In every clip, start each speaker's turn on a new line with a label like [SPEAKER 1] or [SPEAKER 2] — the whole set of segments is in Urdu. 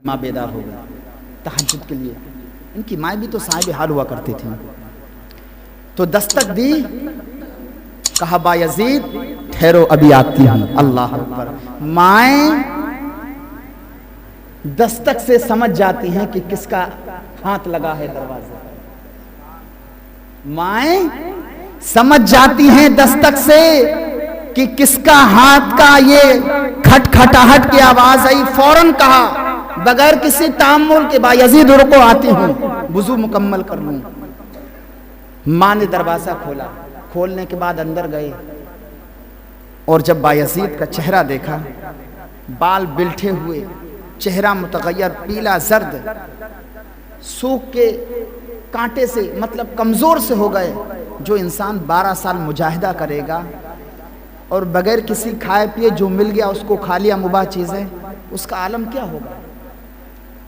[SPEAKER 1] ماں بیدار ہو گئی تہجد کے لیے. ان کی مائیں بھی تو صاحب حال ہوا کرتی تھیں. تو دستک دی, کہا با یزید ٹھہرو ابھی آتی ہوں. اللہ اکبر. مائیں دستک سے سمجھ جاتی ہیں کہ کس کا ہاتھ لگا ہے دروازے. مائیں سمجھ جاتی ہیں دستک سے کہ کس کا ہاتھ کا یہ کھٹ کھٹاہٹ کی آواز آئی. فوراً کہا بغیر کسی تعامل کے با یزید رکو آتی ہوں, وضو مکمل کر لوں. ماں نے دروازہ کھولا. کھولنے کے بعد اندر گئے اور جب با یزید کا چہرہ دیکھا, بال بلٹھے ہوئے, چہرہ متغیر, پیلا زرد, سوکھ کے کانٹے سے مطلب کمزور سے ہو گئے. جو انسان 12 سال مجاہدہ کرے گا اور بغیر کسی کھائے پیے جو مل گیا اس کو کھا لیا مباح چیزیں, اس کا عالم کیا ہوگا.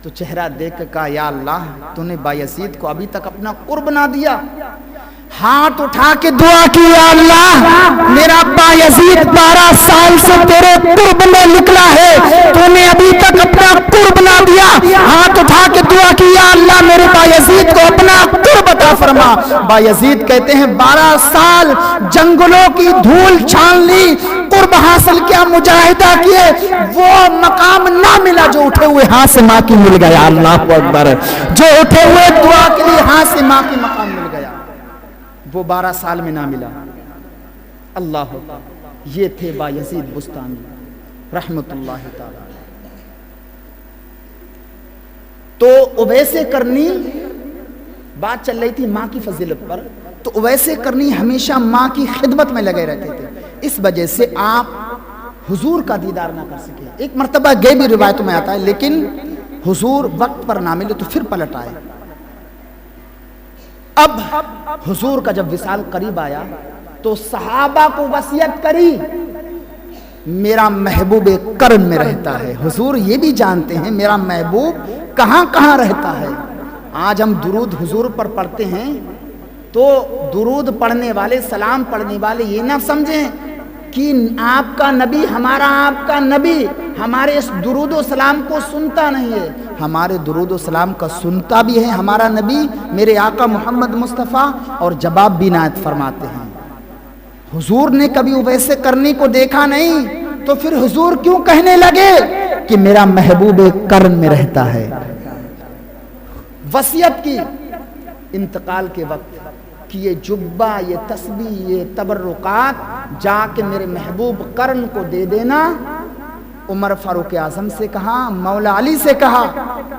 [SPEAKER 1] تو چہرہ دیکھ کے کہا یا اللہ تو نے با یزید کو ابھی تک اپنا قرب نہ دیا. ہاتھ اٹھا کے دعا کی یا اللہ میرا با یزید 12 سال سے تیرے قرب میں نکلا ہے, تو نے ابھی تک اپنا قرب نہ دیا. ہاتھ اٹھا کے دعا کی یا اللہ میرے با یزید کو اپنا قرب عطا فرما. با یزید کہتے ہیں 12 سال جنگلوں کی دھول چھان لی, قرب حاصل کیا, مجاہدہ کیے, وہ مقام نہ ملا جو اٹھے ہوئے ہاتھ سے ماں کی مل گیا. اللہ اکبر. جو اٹھے ہوئے دعا کے لیے ہاتھ سے ماں کی مقام مل گیا وہ 12 سال میں نہ ملا. اللہ اکبر. یہ تھے با یزید بستانی رحمت اللہ تعالی. تو اویس کرنی بات چل رہی تھی ماں کی فضیلت پر, تو اویس کرنی ہمیشہ ماں کی خدمت میں لگے رہتے تھے. اس وجہ سے آپ حضور کا دیدار نہ کر سکے. ایک مرتبہ گئے بھی روایتوں میں آتا ہے, لیکن حضور وقت پر نہ ملے تو پھر پلٹ آئے. اب حضور کا جب وصال قریب آیا تو صحابہ کو وصیت کری میرا محبوب کرم میں رہتا ہے. حضور یہ بھی جانتے ہیں میرا محبوب کہاں کہاں رہتا ہے. آج ہم درود حضور پر پڑھتے ہیں تو درود پڑھنے والے, سلام پڑھنے والے یہ نہ سمجھیں کہ آپ کا نبی, ہمارا آپ کا نبی ہمارے اس درود و سلام کو سنتا نہیں ہے. ہمارے درود و سلام کا سنتا بھی ہے ہمارا نبی میرے آقا محمد مصطفیٰ, اور جواب بھی عنایت فرماتے ہیں. حضور نے کبھی ویسے کرنے کو دیکھا نہیں تو پھر حضور کیوں کہنے لگے کہ میرا محبوب کرم میں رہتا ہے. وصیت کی انتقال کے وقت کہ یہ جبہ, یہ تسبیح, یہ تبرکات جا کے میرے محبوب کرن کو دے دینا. عمر فاروق اعظم سے کہا, مولا علی سے کہا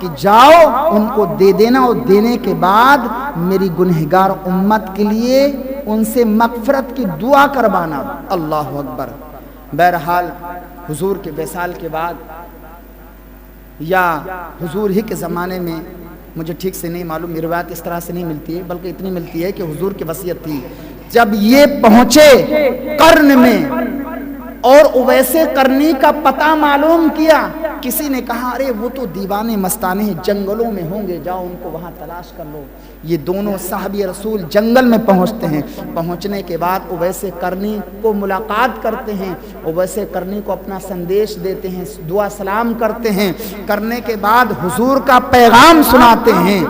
[SPEAKER 1] کہ جاؤ ان کو دے دینا, اور دینے کے بعد میری گنہگار امت کے لیے ان سے مغفرت کی دعا کروانا. اللہ اکبر. بہرحال حضور کے وصال کے بعد یا حضور ہی کے زمانے میں, مجھے ٹھیک سے نہیں معلوم, یہ روایت اس طرح سے نہیں ملتی ہے, بلکہ اتنی ملتی ہے کہ حضور کی وصیت تھی جب یہ پہنچے قرن میں اور اویس کرنی کا پتہ معلوم کیا, کسی نے کہا ارے وہ تو دیوانے مستانے ہیں, جنگلوں میں ہوں گے, جاؤ ان کو وہاں تلاش کر لو. یہ دونوں صحابی رسول جنگل میں پہنچتے ہیں. پہنچنے کے بعد اویس کرنی کو ملاقات کرتے ہیں, اویس کرنی کو اپنا سندیش دیتے ہیں, دعا سلام کرتے ہیں. کرنے کے بعد حضور کا پیغام سناتے ہیں.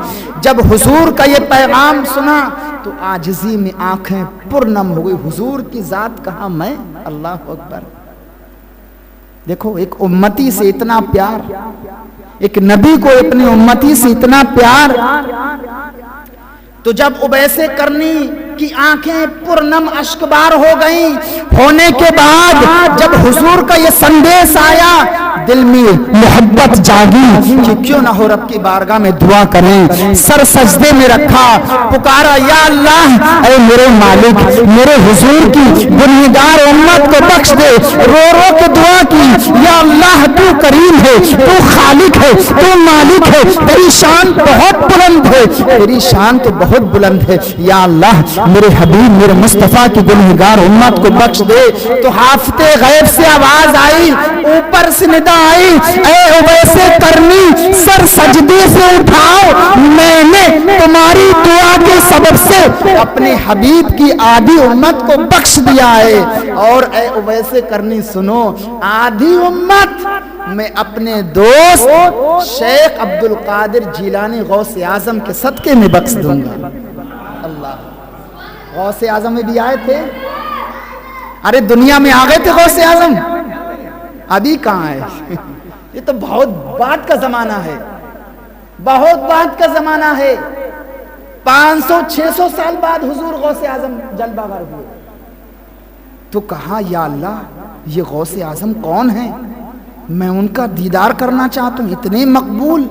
[SPEAKER 1] جب حضور کا یہ پیغام سنا تو عاجزی میں آنکھیں پرنم ہو گئی. حضور کی ذات کہاں میں. اللہ اکبر. دیکھو ایک امتی سے اتنا پیار, ایک نبی کو اپنی امتی سے اتنا پیار. تو جب اویس کرنی کی آنکھیں پرنم اشکبار ہو گئیں, ہونے کے بعد جب حضور کا یہ سندیش آیا دل میں محبت جاگی کہ کیوں نہ ہو رب کی بارگاہ میں دعا کریں. سر سجدے میں رکھا, پکارا یا اللہ اے میرے مالک, میرے حضور کی گنہگار امت کو بخش دے. رو رو کے دعا کی یا اللہ تو کریم ہے, تو خالق ہے, تو مالک ہے, تیری شان بہت بلند ہے, تیری شان تو بہت بلند ہے. یا اللہ میرے حبیب میرے مصطفیٰ کی گنہگار امت کو بخش دے. تو حافظ غیب سے آواز آئی, اوپر سے ندا آئی, اے اویس کرنی سر سجدے سے اٹھاؤ, میں نے تمہاری دعا کے سبب سے اپنے حبیب کی آدھی امت کو بخش دیا ہے. اور اے اویس کرنی سنو, آدھی امت میں اپنے دوست شیخ عبد القادر جیلانی غوث اعظم کے صدقے میں بخش دوں گا۔ اللہ، غوث اعظم میں بھی آئے تھے؟ ارے دنیا میں آ گئے تھے غوث اعظم؟ ابھی کہاں ہے؟ یہ تو بہت بعد کا زمانہ ہے، بہت بعد کا زمانہ ہے۔ 500-600 سال بعد حضور غوث اعظم جلوہ گر ہوئے۔ تو کہا یا اللہ یہ غوث اعظم کون ہیں؟ میں ان کا دیدار کرنا چاہتا ہوں، اتنے مقبول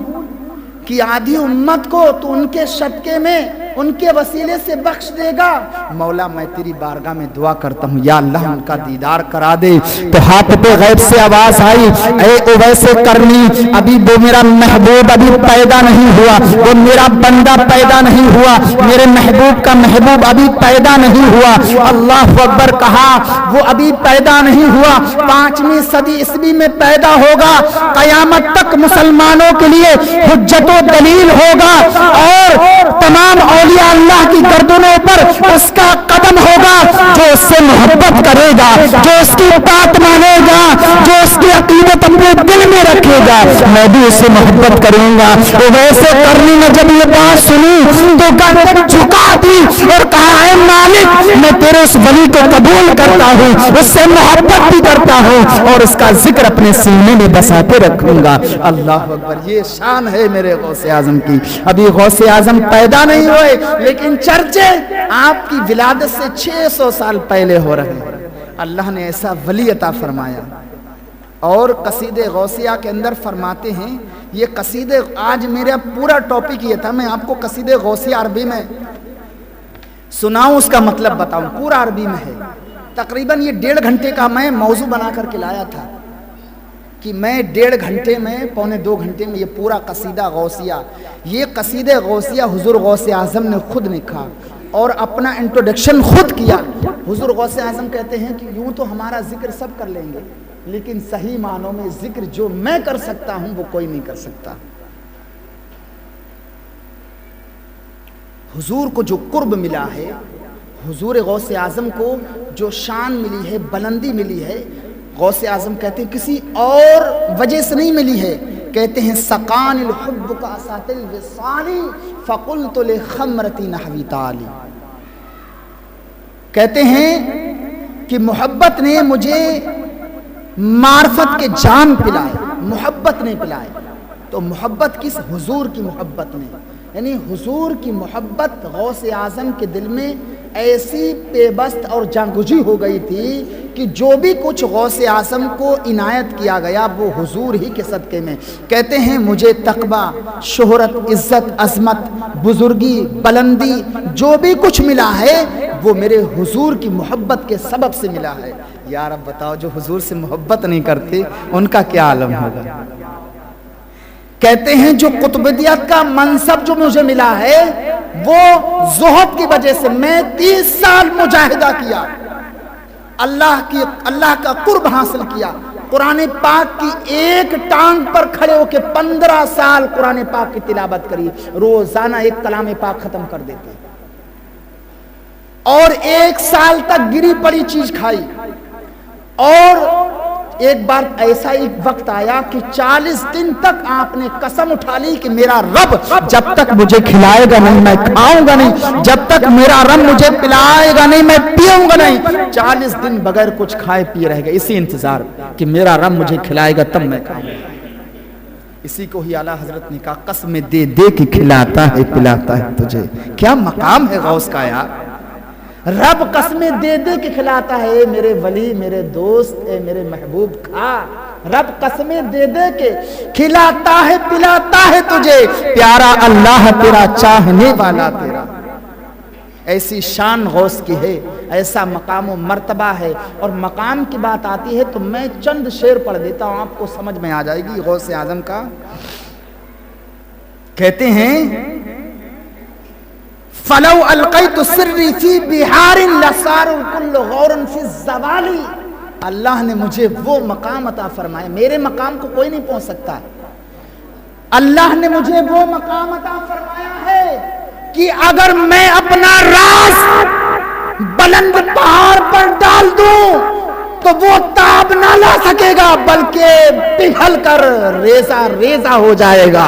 [SPEAKER 1] کہ آدھی امت کو تو ان کے صدقے میں ان کے وسیلے سے بخش دے گا۔ مولا میں تیری بارگاہ میں دعا کرتا ہوں یا اللہ ان کا دیدار کرا دے۔ تو ہاتھ پہ غیب سے آواز آئی، اے اویس کرنی، ابھی وہ میرا محبوب ابھی پیدا نہیں ہوا، وہ میرا بندہ پیدا نہیں ہوا، میرے محبوب کا محبوب ابھی پیدا نہیں ہوا۔ اللہ اکبر کہا، وہ ابھی پیدا نہیں ہوا، 5ویں صدی عیسوی میں پیدا ہوگا، قیامت تک مسلمانوں کے لیے حجت و دلیل ہوگا، اور تمام اولیاء اللہ کی گردنوں پر اس کا قدم ہوگا۔ جو اس سے محبت کرے گا، جو اس کی بات مانے گا، جو اس کی عقیدت اپنے دل میں رکھے گا، میں بھی اس سے محبت کروں گا۔ تو ویسے کرنی نے جب یہ بات سنی تو گردن جھکا دی اور کہا، اے مالک میں تیرے اس ولی کو قبول کرتا ہوں، اس سے محبت بھی کرتا ہوں، اور اس کا ذکر اپنے سینے میں بسا کے رکھوں گا۔ اللہ اکبر، یہ شان ہے میرے غوث اعظم کی۔ ابھی غوث اعظم پیدا نہیں ہوئے لیکن چرچے آپ کی ولادت سے 600 سال پہلے ہو رہے ہیں۔ اللہ نے ایسا ولی عطا فرمایا۔ اور قصیدے غوثیہ کے اندر فرماتے ہیں، یہ قصیدے آج میرا پورا ٹاپک یہ تھا، میں آپ کو قصیدے غوثیہ عربی میں سناؤں، اس کا مطلب بتاؤں، پورا عربی میں ہے۔ تقریباً یہ 1.5 گھنٹے کا میں موضوع بنا کر کے لایا تھا کہ میں 1.5 گھنٹے میں، 1.25 گھنٹے میں یہ پورا قصیدہ غوثیہ، یہ قصیدہ غوثیہ حضور غوث اعظم نے خود لکھا اور اپنا انٹروڈکشن خود کیا۔ حضور غوث اعظم کہتے ہیں کہ یوں تو ہمارا ذکر سب کر لیں گے، لیکن صحیح معنوں میں ذکر جو میں کر سکتا ہوں وہ کوئی نہیں کر سکتا۔ حضور کو جو قرب ملا ہے، حضور غوث اعظم کو جو شان ملی ہے، بلندی ملی ہے، غوث اعظم کہتے ہیں کسی اور وجہ سے نہیں ملی ہے۔ کہتے ہیں سقان الحب کا اسات الوصالی فقلت لخمرتی نحوی تالی، کہتے ہیں کہ محبت نے مجھے معرفت کے جام پلائے، محبت نے پلائے۔ تو محبت کس؟ حضور کی محبت نے، یعنی حضور کی محبت غوث اعظم کے دل میں ایسی پیبست اور جانگجی ہو گئی تھی کہ جو بھی کچھ غوث اعظم کو عنایت کیا گیا وہ حضور ہی کے صدقے میں۔ کہتے ہیں مجھے تقویٰ، شہرت، عزت، عظمت، بزرگی، بلندی جو بھی کچھ ملا ہے وہ میرے حضور کی محبت کے سبب سے ملا ہے۔ یا رب بتاؤ جو حضور سے محبت نہیں کرتے ان کا کیا عالم ہوگا۔ کہتے ہیں جو قطبیت کا منصب جو مجھے ملا ہے وہ زہد کی وجہ سے، میں 30 سال مجاہدہ کیا، اللہ کا قرب حاصل کیا، قرآن پاک کی ایک ٹانگ پر کھڑے ہو کے 15 سال قرآن پاک کی تلاوت کری، روزانہ ایک کلام پاک ختم کر دیتے، اور 1 سال تک گری پڑی چیز کھائی۔ اور ایک بار ایسا ایک وقت آیا کہ 40 دن تک آپ نے قسم اٹھا لی کہ میرا رب جب تک مجھے کھلائے گا نہیں میں کھاؤں گا نہیں، جب تک میرا رب مجھے پلائے گا نہیں میں پیوں گا نہیں۔ 40 دن بغیر کچھ کھائے پیے رہ گئے، اسی انتظار کہ میرا رب مجھے کھلائے گا تب میں کھاؤں گا۔ اسی کو ہی اعلیٰ حضرت نے کہا قسم دے دے کے کھلاتا ہے پلاتا ہے تجھے۔ کیا مقام ہے غوث کا یار، رب قسمیں دے دے کے کھلاتا ہے، اے میرے ولی، میرے دوست، اے میرے محبوب کھا۔ رب قسمیں دے دے کے کھلاتا ہے پلاتا ہے تجھے، پیارا اللہ تیرا چاہنے والا تیرا۔ ایسی شان غوث کی ہے، ایسا مقام و مرتبہ ہے۔ اور مقام کی بات آتی ہے تو میں چند شعر پڑھ دیتا ہوں، آپ کو سمجھ میں آ جائے گی غوث اعظم کا۔ کہتے ہیں فلو القیت سری فی بہار لصار الکل غور فی الزوال۔ اللہ نے مجھے وہ مقام عطا فرمایا، میرے مقام کو کوئی نہیں پہنچ سکتا۔ اللہ نے مجھے وہ مقام عطا فرمایا ہے کہ اگر میں اپنا راز بلند پہاڑ پر ڈال دوں تو وہ تاب نہ لا سکے گا، بلکہ پگھل کر ریزہ ریزہ ہو جائے گا۔